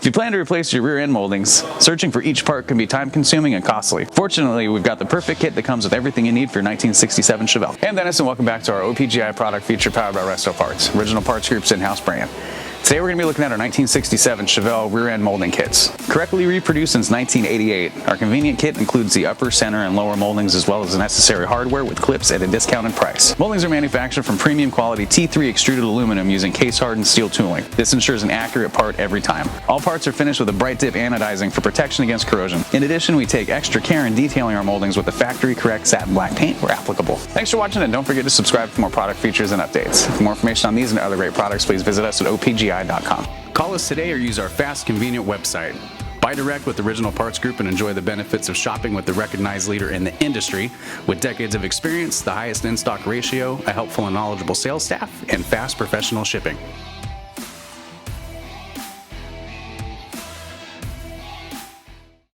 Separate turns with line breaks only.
If you plan to replace your rear end moldings, searching for each part can be time-consuming and costly. Fortunately, we've got the perfect kit that comes with everything you need for your 1967 Chevelle. Hey, I'm Dennis, and welcome back to our OPGI product feature powered by Resto Parts, Original Parts Group's in-house brand. Today we're going to be looking at our 1967 Chevelle rear end molding kits. Correctly reproduced since 1988, our convenient kit includes the upper, center, and lower moldings as well as the necessary hardware with clips at a discounted price. Moldings are manufactured from premium quality T3 extruded aluminum using case-hardened steel tooling. This ensures an accurate part every time. All parts are finished with a bright dip anodizing for protection against corrosion. In addition, we take extra care in detailing our moldings with the factory correct satin black paint where applicable. Thanks for watching, and don't forget to subscribe for more product features and updates. For more information on these and other great products, please visit us at OPGI.com. Call us today or use our fast, convenient website. Buy direct with Original Parts Group and enjoy the benefits of shopping with the recognized leader in the industry with decades of experience, the highest in-stock ratio, a helpful and knowledgeable sales staff, and fast professional shipping.